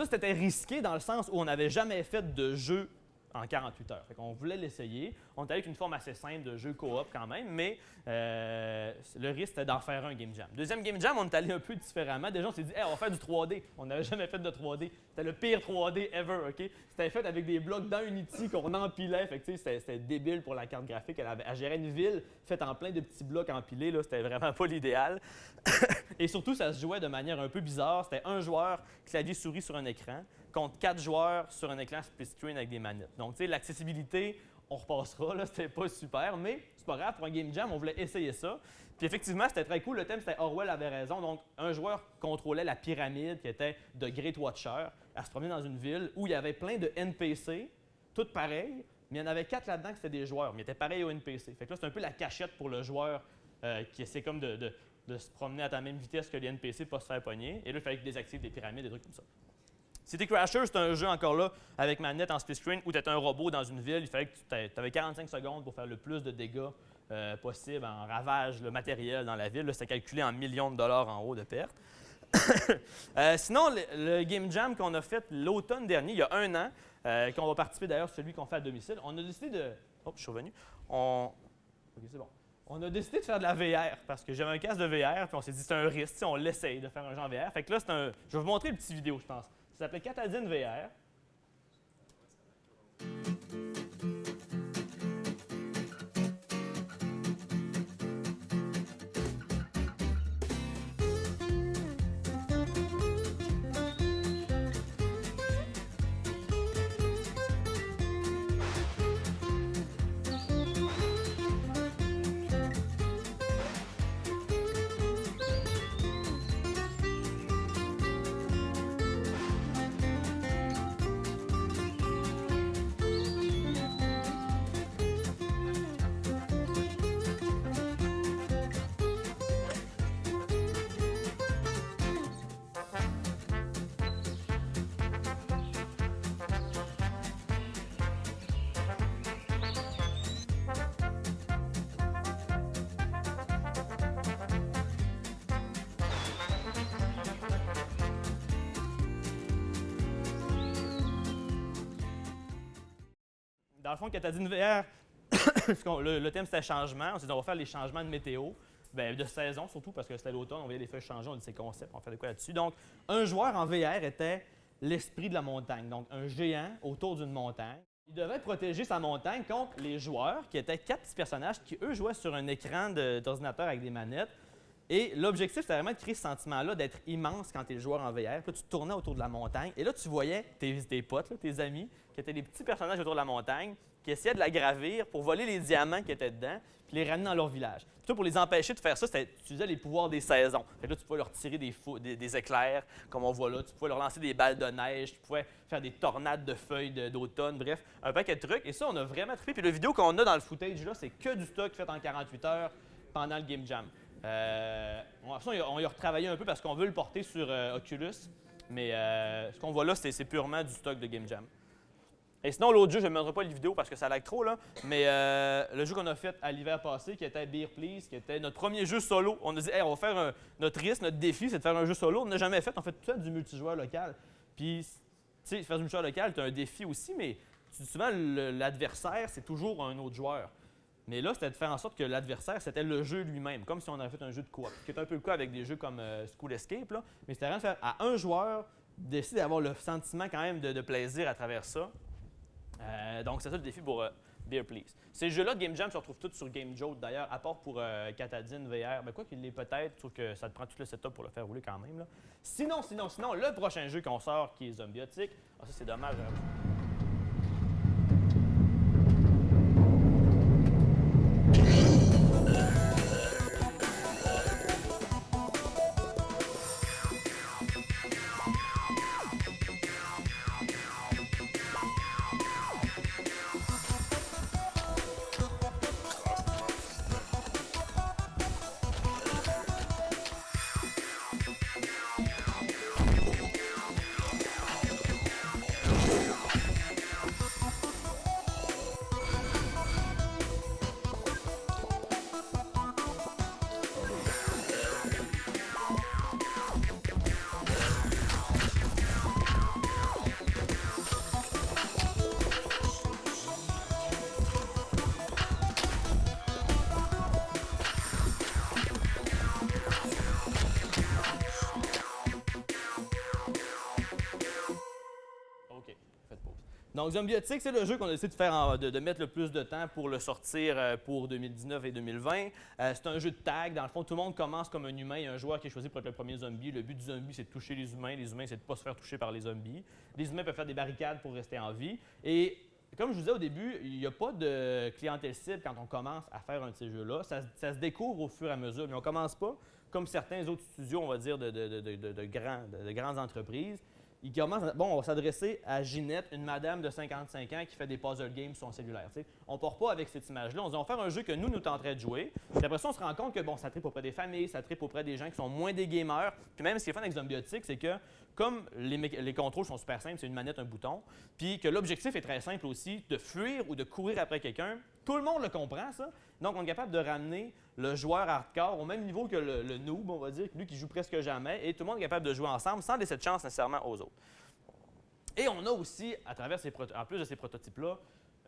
c'était risqué dans le sens où on n'avait jamais fait de jeu en 48 heures. Fait qu'on voulait l'essayer. On était avec une forme assez simple de jeu coop quand même, mais le risque, c'était d'en faire un Game Jam. Deuxième Game Jam, on est allé un peu différemment. Déjà, on s'est dit, hey, on va faire du 3D. On n'avait jamais fait de 3D. C'était le pire 3D ever, OK? C'était fait avec des blocs dans Unity qu'on empilait. Fait que, c'était débile pour la carte graphique. Elle gérait une ville faite en plein de petits blocs empilés. Là. C'était vraiment pas l'idéal. Et surtout, ça se jouait de manière un peu bizarre. C'était un joueur, clavier-souris sur un écran, contre 4 joueurs sur un écran split screen avec des manettes. Donc, tu sais, l'accessibilité, on repassera, là, c'était pas super, mais c'est pas grave, pour un Game Jam, on voulait essayer ça. Puis effectivement, c'était très cool. Le thème, c'était Orwell avait raison. Donc, un joueur contrôlait la pyramide qui était de Great Watcher. Elle se promenait dans une ville où il y avait plein de NPC, toutes pareilles, mais il y en avait 4 là-dedans qui étaient des joueurs, mais ils étaient pareils aux NPC. Fait que là, c'est un peu la cachette pour le joueur qui essaie comme de se promener à ta même vitesse que les NPC pour pas se faire pogner. Et là, il fallait que tu désactives des pyramides, des trucs comme ça. City Crashers, c'est un jeu encore là avec manette en split screen où tu étais un robot dans une ville. Il fallait que tu avais 45 secondes pour faire le plus de dégâts possible en ravage le matériel dans la ville. C'était calculé en millions de dollars en haut de pertes. Sinon, le Game Jam qu'on a fait l'automne dernier, il y a 1 an, qu'on va participer d'ailleurs, celui qu'on fait à domicile, on a décidé de... Oh, je suis revenu. OK, c'est bon. On a décidé de faire de la VR parce que j'avais un casque de VR puis on s'est dit c'est un risque, on l'essaye de faire un jeu en VR. Fait que là, je vais vous montrer une petite vidéo, je pense. Ça s'appelait Catadine VR. Dans le fond, Katadyn VR, le thème c'était changement. On s'est dit, on va faire les changements de météo, de saison surtout, parce que c'était l'automne, on voyait les feuilles changer, on dit c'est concept, on fait de quoi là-dessus. Donc, un joueur en VR était l'esprit de la montagne, donc un géant autour d'une montagne. Il devait protéger sa montagne contre les joueurs, qui étaient 4 petits personnages qui, eux, jouaient sur un écran d'ordinateur avec des manettes. Et l'objectif, c'était vraiment de créer ce sentiment-là d'être immense quand tu es le joueur en VR. Puis là, tu tournais autour de la montagne et là, tu voyais tes potes, là, tes amis, qui étaient des petits personnages autour de la montagne, qui essayaient de la gravir pour voler les diamants qui étaient dedans, puis les ramener dans leur village. Puis toi, pour les empêcher de faire ça, tu utilisais les pouvoirs des saisons. Fait que là, tu pouvais leur tirer des éclairs, comme on voit là. Tu pouvais leur lancer des balles de neige, tu pouvais faire des tornades de feuilles d'automne, bref, un paquet de trucs. Et ça, on a vraiment trippé. Puis la vidéo qu'on a dans le footage, là, c'est que du stock fait en 48 heures pendant le Game Jam. On y a retravaillé un peu parce qu'on veut le porter sur Oculus, mais ce qu'on voit là, c'est purement du stock de Game Jam. Et sinon, l'autre jeu, je ne mettrai pas les vidéos parce que ça lag trop, là, mais le jeu qu'on a fait à l'hiver passé, qui était Beer Please, qui était notre premier jeu solo. On a dit, hey, on va faire notre risque, notre défi, c'est de faire un jeu solo. On n'a jamais fait, on fait tout ça du multijoueur local. Puis, tu sais, faire du multijoueur local, tu as un défi aussi, mais souvent, l'adversaire, c'est toujours un autre joueur. Mais là, c'était de faire en sorte que l'adversaire, c'était le jeu lui-même, comme si on avait fait un jeu de coop, qui est un peu le cas avec des jeux comme School Escape, là. Mais c'était vraiment de faire à un joueur, d'essayer d'avoir le sentiment quand même de plaisir à travers ça. Donc, c'est ça le défi pour Beer Please. Ces jeux-là de Game Jam se retrouvent tous sur Game Jolt, d'ailleurs, à part pour Katadyn VR. Ben, quoi qu'il l'ait peut-être, sauf que ça te prend tout le setup pour le faire rouler quand même. Là. Sinon, le prochain jeu qu'on sort, qui est Zombiotic, ça c'est dommage. Donc, Zombiotic, c'est le jeu qu'on a décidé de faire de mettre le plus de temps pour le sortir pour 2019 et 2020. C'est un jeu de tag. Dans le fond, tout le monde commence comme un humain. Il y a un joueur qui est choisi pour être le premier zombie. Le but du zombie, c'est de toucher les humains. Les humains, c'est de ne pas se faire toucher par les zombies. Les humains peuvent faire des barricades pour rester en vie. Et comme je vous disais au début, il n'y a pas de clientèle cible quand on commence à faire un de ces jeux-là. Ça se découvre au fur et à mesure. Mais on ne commence pas comme certains autres studios, on va dire, de grandes entreprises. Il commence, on va s'adresser à Ginette, une madame de 55 ans qui fait des puzzle games sur son cellulaire. T'sais. On ne part pas avec cette image-là. On se dit, on va faire un jeu que nous tenterait de jouer. Puis après ça, on se rend compte que ça tripe auprès des familles, ça tripe auprès des gens qui sont moins des gamers. Puis même ce qui est fun avec Zombiotic, c'est que comme les contrôles sont super simples, c'est une manette, un bouton, puis que l'objectif est très simple aussi, de fuir ou de courir après quelqu'un, tout le monde le comprend, ça. Donc, on est capable de ramener le joueur hardcore au même niveau que le noob, on va dire, lui qui joue presque jamais, et tout le monde est capable de jouer ensemble sans laisser de chance nécessairement aux autres. Et on a aussi, en plus de ces prototypes-là,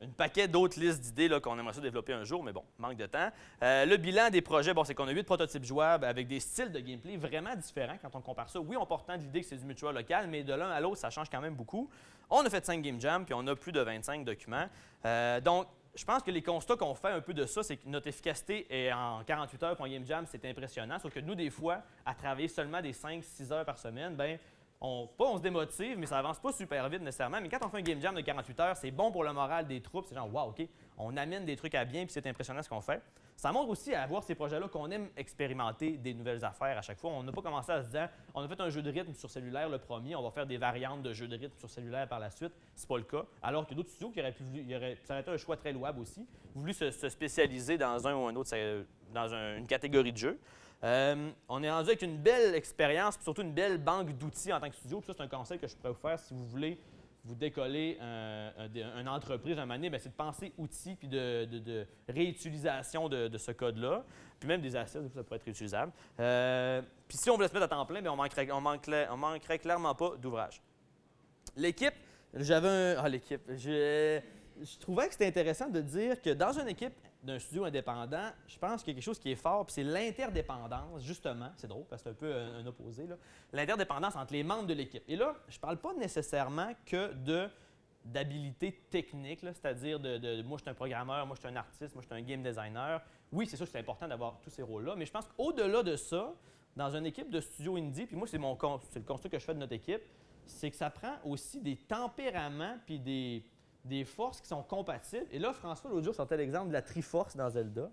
un paquet d'autres listes d'idées qu'on aimerait ça développer un jour, mais bon, manque de temps. Le bilan des projets, c'est qu'on a 8 prototypes jouables avec des styles de gameplay vraiment différents quand on compare ça. Oui, on partant de l'idée que c'est du multijoueur local, mais de l'un à l'autre, ça change quand même beaucoup. On a fait 5 Game Jam, puis on a plus de 25 documents. Donc, je pense que les constats qu'on fait un peu de ça, c'est que notre efficacité est en 48 heures pour un Game Jam, c'est impressionnant. Sauf que nous, des fois, à travailler seulement des 5-6 heures par semaine, on se démotive, mais ça avance pas super vite nécessairement. Mais quand on fait un Game Jam de 48 heures, c'est bon pour le moral des troupes. C'est genre, wow, OK, on amène des trucs à bien, puis c'est impressionnant ce qu'on fait. Ça montre aussi à voir ces projets-là qu'on aime expérimenter des nouvelles affaires à chaque fois. On n'a pas commencé à se dire, on a fait un jeu de rythme sur cellulaire le premier, on va faire des variantes de jeux de rythme sur cellulaire par la suite. C'est pas le cas. Alors qu'il y a d'autres studios qui auraient pu, ça aurait été un choix très louable aussi, voulu se spécialiser dans un ou un autre, dans une catégorie de jeux. On est rendu avec une belle expérience, puis surtout une belle banque d'outils en tant que studio. Puis ça, c'est un conseil que je pourrais vous faire si vous voulez vous décoller une entreprise un moment donné, c'est de penser outils puis de réutilisation de ce code-là. Puis même des assets, ça pourrait être réutilisable. Puis si on veut se mettre à temps plein, on manquerait clairement pas d'ouvrage. L'équipe, je trouvais que c'était intéressant de dire que dans une équipe d'un studio indépendant, je pense qu'il y a quelque chose qui est fort, puis c'est l'interdépendance, justement. C'est drôle parce que c'est un peu un opposé, là. L'interdépendance entre les membres de l'équipe. Et là, je ne parle pas nécessairement que d'habilité technique, c'est-à-dire moi, je suis un programmeur, moi, je suis un artiste, moi, je suis un game designer. Oui, c'est sûr que c'est important d'avoir tous ces rôles-là, mais je pense qu'au-delà de ça, dans une équipe de studio indie, puis moi, c'est le constat que je fais de notre équipe, c'est que ça prend aussi des tempéraments puis des forces qui sont compatibles. Et là, François, l'autre jour, sortait l'exemple de la Triforce dans Zelda.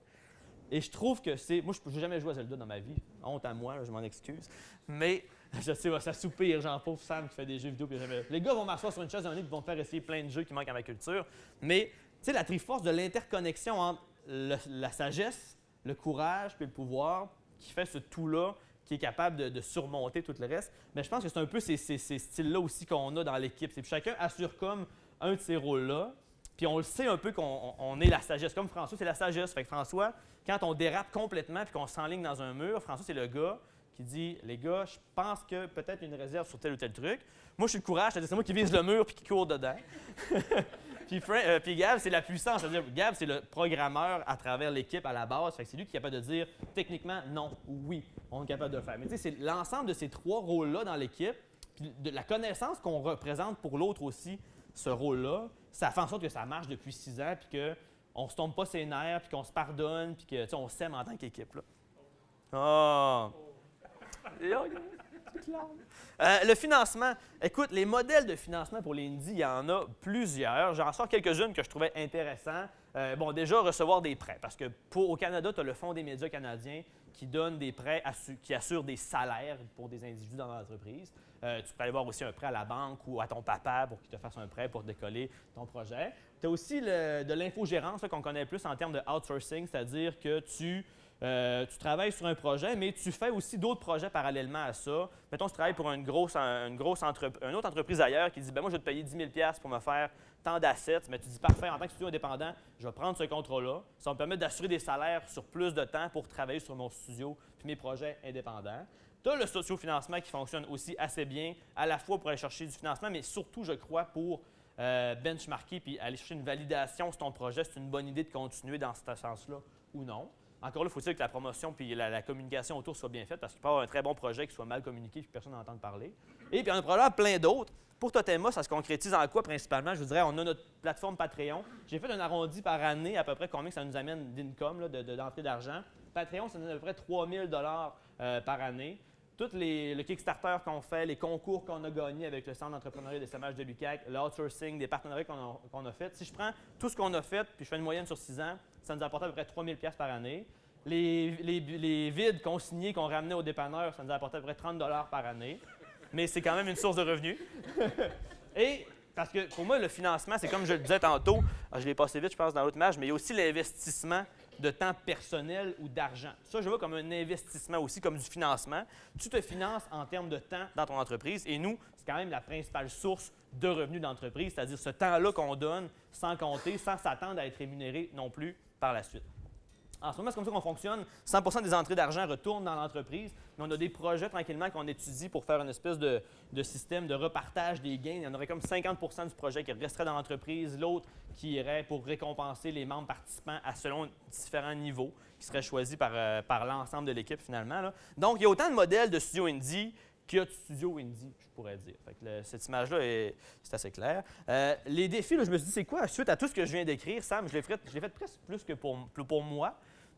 Et je trouve que c'est... Moi, je n'ai jamais joué à Zelda dans ma vie. Honte à moi, là, je m'en excuse. Mais je sais, ça soupire, genre pauvre Sam qui fait des jeux vidéo. Puis jamais... Les gars vont m'asseoir sur une chaise et vont me faire essayer plein de jeux qui manquent à ma culture. Mais, tu sais, la Triforce de l'interconnexion entre la sagesse, le courage puis le pouvoir qui fait ce tout-là, qui est capable de surmonter tout le reste. Mais je pense que c'est un peu ces styles-là aussi qu'on a dans l'équipe. C'est que chacun assure comme un de ces rôles-là. Puis on le sait un peu qu'on est la sagesse. Comme François, c'est la sagesse. Fait que François, quand on dérape complètement puis qu'on s'enligne dans un mur, François, c'est le gars qui dit « Les gars, je pense que peut-être une réserve sur tel ou tel truc. » Moi, je suis le courage, c'est-à-dire c'est moi qui vise le mur puis qui court dedans. Puis Gab, c'est la puissance. C'est-à-dire Gab, c'est le programmeur à travers l'équipe à la base. Fait que c'est lui qui est capable de dire techniquement non ou oui, on est capable de le faire. Mais tu sais, c'est l'ensemble de ces trois rôles-là dans l'équipe, puis de la connaissance qu'on représente pour l'autre aussi, ce rôle-là, ça fait en sorte que ça marche depuis 6 ans, puis qu'on ne se tombe pas ses nerfs, puis qu'on se pardonne, puis qu'on s'aime en tant qu'équipe. Oh! Le financement. Écoute, les modèles de financement pour les indies, il y en a plusieurs. J'en sors quelques-unes que je trouvais intéressantes. Déjà, recevoir des prêts, parce que au Canada, tu as le Fonds des médias canadiens qui donne des prêts, qui assurent des salaires pour des individus dans l'entreprise. Tu peux aller voir aussi un prêt à la banque ou à ton papa pour qu'il te fasse un prêt pour décoller ton projet. Tu as aussi de l'infogérance qu'on connaît plus en termes de outsourcing, c'est-à-dire que tu travailles sur un projet, mais tu fais aussi d'autres projets parallèlement à ça. Mettons, tu travailles pour une autre entreprise ailleurs qui dit « moi, je vais te payer 10 000 pour me faire tant d'assets. » Mais tu dis « Parfait, en tant que studio indépendant, je vais prendre ce contrat-là. Ça va me permettre d'assurer des salaires sur plus de temps pour travailler sur mon studio puis mes projets indépendants. » Tu as le sociofinancement qui fonctionne aussi assez bien, à la fois pour aller chercher du financement, mais surtout, je crois, pour benchmarker puis aller chercher une validation sur ton projet. C'est une bonne idée de continuer dans ce sens-là ou non. Encore là, il faut dire que la promotion puis la communication autour soit bien faite parce qu'il peut y avoir un très bon projet qui soit mal communiqué et que personne n'entende parler. Et puis, il y en a probablement plein d'autres. Pour Totema, ça se concrétise en quoi principalement? Je vous dirais, on a notre plateforme Patreon. J'ai fait un arrondi par année à peu près combien ça nous amène d'income, d'entrée d'argent. Patreon, ça nous donne à peu près 3 000 par année. Tout le Kickstarter qu'on fait, les concours qu'on a gagnés avec le Centre d'entrepreneuriat des SMH de l'UQAC, l'outsourcing, des partenariats qu'on a fait. Si je prends tout ce qu'on a fait puis je fais une moyenne sur 6 ans, ça nous apporte à peu près 3 000 par année. Les vides consignés qu'on ramenait aux dépanneurs, ça nous apportait à peu près 30 par année. Mais c'est quand même une source de revenus. Et parce que pour moi, le financement, c'est comme je le disais tantôt, je l'ai passé vite, je pense, dans l'autre image, mais il y a aussi l'investissement de temps personnel ou d'argent. Ça, je vois comme un investissement aussi, comme du financement. Tu te finances en termes de temps dans ton entreprise et nous, c'est quand même la principale source de revenus d'entreprise, c'est-à-dire ce temps-là qu'on donne sans compter, sans s'attendre à être rémunéré non plus par la suite. En ce moment, c'est comme ça qu'on fonctionne. 100 des entrées d'argent retournent dans l'entreprise, mais on a des projets tranquillement qu'on étudie pour faire une espèce de système de repartage des gains. Il y en aurait comme 50 du projet qui resterait dans l'entreprise, l'autre qui irait pour récompenser les membres participants selon différents niveaux qui seraient choisis par l'ensemble de l'équipe finalement, là. Donc, il y a autant de modèles de studio indie qu'il y a de studio indie, je pourrais dire. Fait que cette image-là, c'est assez clair. Les défis, là, je me suis dit, c'est quoi? Suite à tout ce que je viens d'écrire, Sam, je l'ai fait presque plus que pour moi,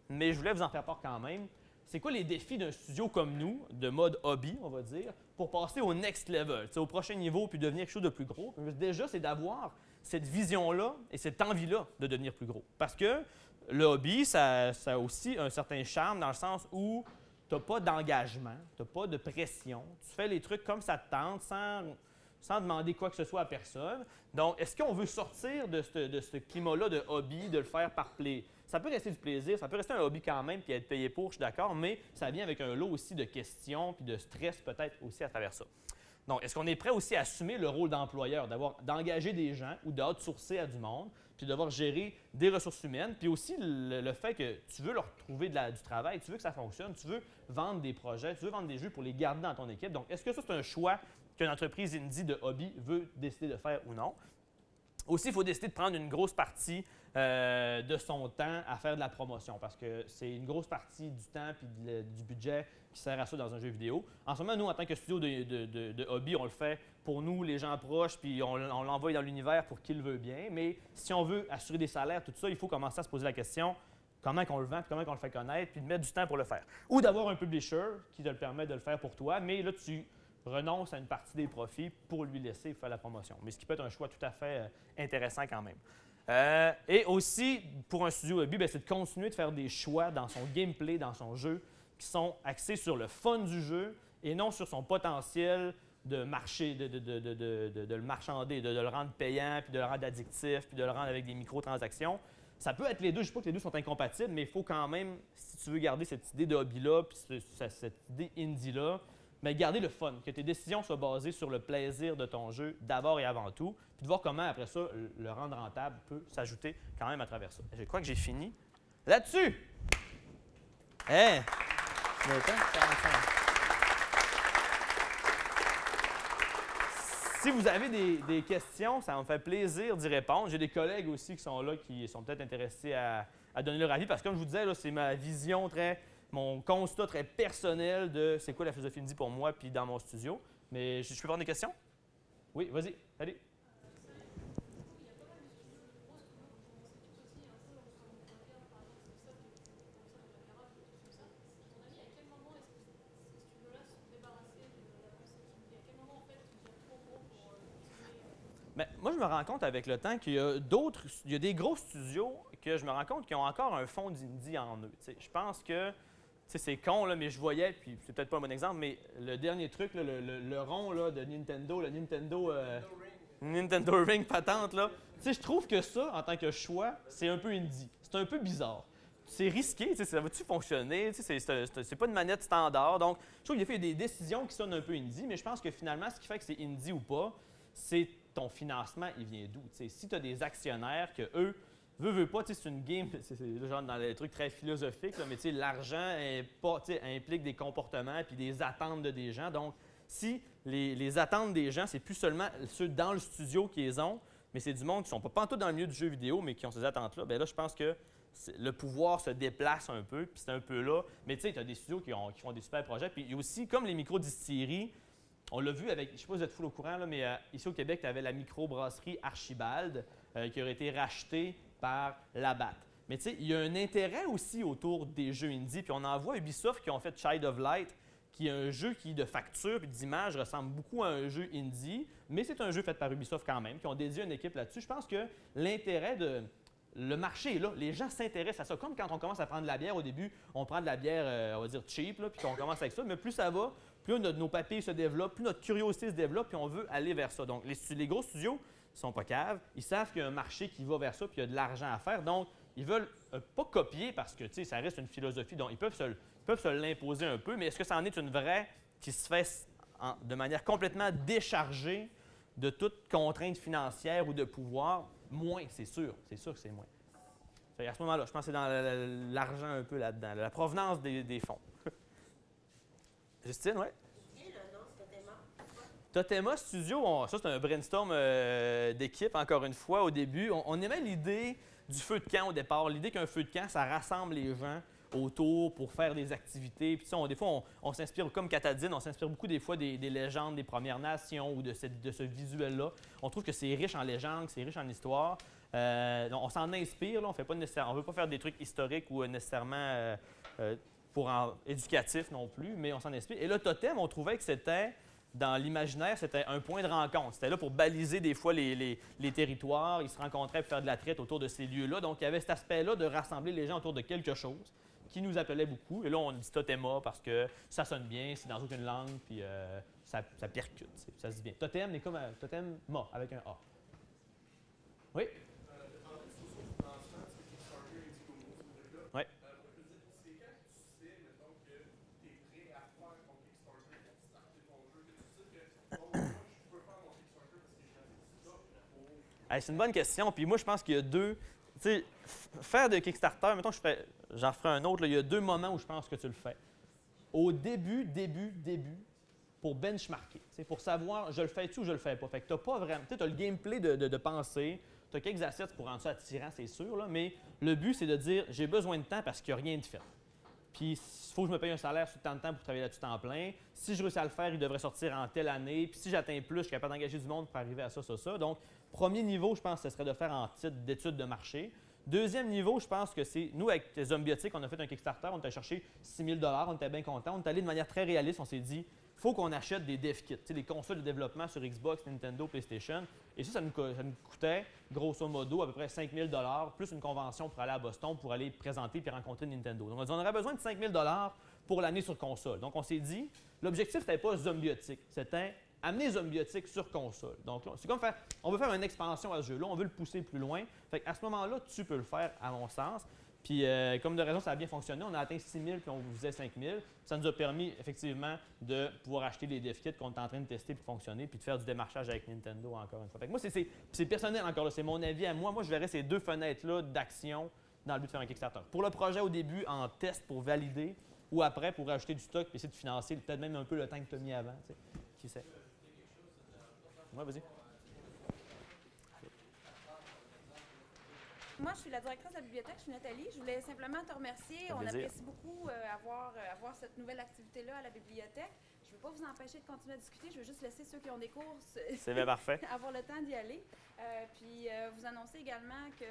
mais je voulais vous en faire part quand même. C'est quoi les défis d'un studio comme nous, de mode hobby, on va dire, pour passer au next level, au prochain niveau, puis devenir quelque chose de plus gros? Déjà, c'est d'avoir cette vision-là et cette envie-là de devenir plus gros. Parce que le hobby, ça a aussi un certain charme dans le sens où tu n'as pas d'engagement, tu n'as pas de pression. Tu fais les trucs comme ça te tente, sans demander quoi que ce soit à personne. Donc, est-ce qu'on veut sortir de ce climat-là de hobby, de le faire par plaisir? Ça peut rester du plaisir, ça peut rester un hobby quand même, puis être payé pour, je suis d'accord, mais ça vient avec un lot aussi de questions, puis de stress peut-être aussi à travers ça. Donc, est-ce qu'on est prêt aussi à assumer le rôle d'employeur, d'engager des gens ou d'outsourcer à du monde, puis de devoir gérer des ressources humaines, puis aussi le fait que tu veux leur trouver du travail, tu veux que ça fonctionne, tu veux vendre des projets, tu veux vendre des jeux pour les garder dans ton équipe. Donc, est-ce que ça, c'est un choix qu'une entreprise indie de hobby veut décider de faire ou non? Aussi, il faut décider de prendre une grosse partie de son temps à faire de la promotion parce que c'est une grosse partie du temps et du budget qui sert à ça dans un jeu vidéo. En ce moment, nous, en tant que studio de hobby, on le fait pour nous, les gens proches, puis on l'envoie dans l'univers pour qui le veut bien. Mais si on veut assurer des salaires, tout ça, il faut commencer à se poser la question comment on le vend, puis comment on le fait connaître, puis de mettre du temps pour le faire. Ou d'avoir un publisher qui te le permet de le faire pour toi, mais là, tu renonce à une partie des profits pour lui laisser faire la promotion. Mais ce qui peut être un choix tout à fait intéressant quand même. Et aussi, pour un studio hobby, c'est de continuer de faire des choix dans son gameplay, dans son jeu, qui sont axés sur le fun du jeu et non sur son potentiel de marcher, de le marchander, de le rendre payant, puis de le rendre addictif, puis de le rendre avec des microtransactions. Ça peut être les deux, je ne dis pas que les deux sont incompatibles, mais il faut quand même, si tu veux garder cette idée de hobby-là, puis cette idée indie-là, mais garder le fun, que tes décisions soient basées sur le plaisir de ton jeu d'abord et avant tout, puis de voir comment après ça, le rendre rentable peut s'ajouter quand même à travers ça. Je crois que j'ai fini là-dessus. Hey! Le temps, 45. Si vous avez des questions, ça me fait plaisir d'y répondre. J'ai des collègues aussi qui sont là, qui sont peut-être intéressés à donner leur avis, parce que comme je vous disais, là, c'est ma vision mon constat très personnel de c'est quoi la philosophie indie pour moi puis dans mon studio. Mais je peux prendre des questions? Oui, vas-y, allez. Bien, moi, je me rends compte avec le temps qu'il y a des gros studios que je me rends compte qui ont encore un fond d'indie en eux. T'sais, je pense que c'est con, là, mais je voyais, puis c'est peut-être pas un bon exemple, mais le dernier truc, là, le rond là, de Nintendo, le Nintendo Ring patente, là. Je trouve que ça, en tant que choix, c'est un peu indie. C'est un peu bizarre. C'est risqué, ça va-tu fonctionner? C'est pas une manette standard. Donc, je trouve qu'il y a des décisions qui sonnent un peu indie, mais je pense que finalement, ce qui fait que c'est indie ou pas, c'est ton financement, il vient d'où? Si tu as des actionnaires que eux, veux pas, c'est une game, c'est genre dans les trucs très philosophiques, là, mais l'argent implique des comportements et des attentes de des gens. Donc, si les attentes des gens, c'est plus seulement ceux dans le studio qui les ont, mais c'est du monde qui ne sont pas tout dans le milieu du jeu vidéo, mais qui ont ces attentes-là, bien là, je pense que le pouvoir se déplace un peu, puis c'est un peu là. Mais tu sais, tu as des studios qui font des super projets. Puis il y a aussi, comme les micro-distilleries, on l'a vu avec, je ne sais pas si vous êtes full au courant, là, mais ici au Québec, tu avais la microbrasserie Archibald qui aurait été rachetée par Labatt. Mais tu sais, il y a un intérêt aussi autour des jeux indie. Puis on en voit Ubisoft qui ont fait Child of Light, qui est un jeu qui, de facture et d'image, ressemble beaucoup à un jeu indie, mais c'est un jeu fait par Ubisoft quand même, qui ont dédié une équipe là-dessus. Je pense que l'intérêt de... Le marché est là, les gens s'intéressent à ça. Comme quand on commence à prendre de la bière, au début, on prend de la bière, on va dire cheap, là, puis qu'on commence avec ça, mais plus ça va, plus nos papilles se développent, plus notre curiosité se développe, puis on veut aller vers ça. Donc, les gros studios ne sont pas caves, ils savent qu'il y a un marché qui va vers ça, puis il y a de l'argent à faire. Donc, ils veulent pas copier parce que, tu sais, ça reste une philosophie, donc ils peuvent se l'imposer un peu, mais est-ce que ça en est une vraie qui se fait de manière complètement déchargée de toute contrainte financière ou de pouvoir? Moins, c'est sûr que c'est moins. À ce moment-là, je pense que c'est dans l'argent un peu là-dedans, la provenance des fonds. Justine, oui? Et le nom, Totema? Totema Studio, ça c'est un brainstorm d'équipe, encore une fois, au début. On aimait l'idée du feu de camp au départ, l'idée qu'un feu de camp, ça rassemble les gens autour pour faire des activités. Puis des fois, on s'inspire, comme Katadine, on s'inspire beaucoup des fois des légendes des Premières Nations ou de ce visuel-là. On trouve que c'est riche en légendes, que c'est riche en histoire. On s'en inspire, là, on ne veut pas faire des trucs historiques ou nécessairement éducatifs non plus, mais on s'en inspire. Et le totem, on trouvait que c'était, dans l'imaginaire, c'était un point de rencontre. C'était là pour baliser des fois les territoires. Ils se rencontraient pour faire de la traite autour de ces lieux-là. Donc, il y avait cet aspect-là de rassembler les gens autour de quelque chose qui nous appelait beaucoup. Et là, on dit Totema parce que ça sonne bien, c'est dans aucune langue, puis ça percute, ça se dit bien. Totem est comme Totema avec un A. Oui? Oui. C'est quand tu sais, mettons, que tu es prêt à faire ton Kickstarter quand tu startes ton jeu, que tu sais que bon, moi, je peux faire mon Kickstarter parce que j'ai ça pour. C'est une bonne question. Puis moi, je pense qu'il y a deux. Tu sais, faire de Kickstarter, mettons que j'en ferai un autre, là, il y a deux moments où je pense que tu le fais. Au début, pour benchmarker, pour savoir je le fais-tu ou je le fais pas. Fait que tu n'as pas vraiment. Tu as le gameplay de penser, tu as quelques assets pour rendre ça attirant, c'est sûr, là, mais le but, c'est de dire j'ai besoin de temps parce qu'il n'y a rien de fait. Puis, il faut que je me paye un salaire sur tant de temps pour travailler là-dessus temps plein. Si je réussis à le faire, il devrait sortir en telle année. Puis, si j'atteins plus, je suis capable d'engager du monde pour arriver à ça, ça, ça. Donc, premier niveau, je pense, ce serait de faire en titre d'études de marché. Deuxième niveau, je pense que c'est, nous, avec Zombiotic, on a fait un Kickstarter, on a cherché 6 000 $, on était bien contents. On est allé de manière très réaliste, on s'est dit, il faut qu'on achète des dev kits, des consoles de développement sur Xbox, Nintendo, PlayStation. Et ça nous coûtait, grosso modo, à peu près 5 000 $, plus une convention pour aller à Boston, pour aller présenter et rencontrer Nintendo. Donc, on a dit, on aurait besoin de 5 000 $ pour l'année sur console. Donc, on s'est dit, l'objectif, c'était pas Zombiotic, c'était amener Zombiotic sur console. Donc, c'est comme faire, on veut faire une expansion à ce jeu-là, on veut le pousser plus loin. Fait qu'à ce moment-là, tu peux le faire, à mon sens. Puis, comme de raison, ça a bien fonctionné. On a atteint 6 000 puis on visait 5 000. Ça nous a permis, effectivement, de pouvoir acheter les dev kits qu'on est en train de tester pour fonctionner puis de faire du démarchage avec Nintendo encore une fois. Fait que moi, c'est personnel encore là. C'est mon avis à moi. Moi, je verrais ces deux fenêtres-là d'action dans le but de faire un Kickstarter. Pour le projet au début, en test pour valider ou après pour rajouter du stock puis essayer de financer peut-être même un peu le temps que tu as mis avant. Tu sais. Qui sait? Ouais, vas-y. Moi, je suis la directrice de la bibliothèque, je suis Nathalie. Je voulais simplement te remercier. On apprécie beaucoup avoir cette nouvelle activité-là à la bibliothèque. Je ne veux pas vous empêcher de continuer à discuter. Je veux juste laisser ceux qui ont des courses C'est bien parfait. avoir le temps d'y aller. Puis vous annoncer également que,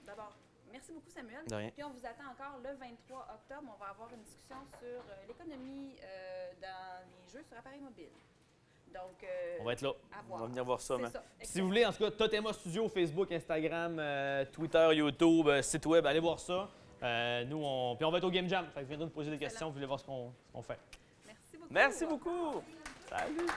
d'abord, merci beaucoup Samuel. De rien. Puis on vous attend encore le 23 octobre. On va avoir une discussion sur l'économie dans les jeux sur appareil mobile. Donc, on va être là. On va venir voir ça. Si vous Excellent. voulez, en tout cas, Totema Studio, Facebook, Instagram, Twitter, YouTube, site web, allez voir ça. Puis on va être au Game Jam. Fait que viendrez nous poser des questions, vous voulez voir ce qu'on fait. Merci beaucoup. Merci beaucoup. Salut.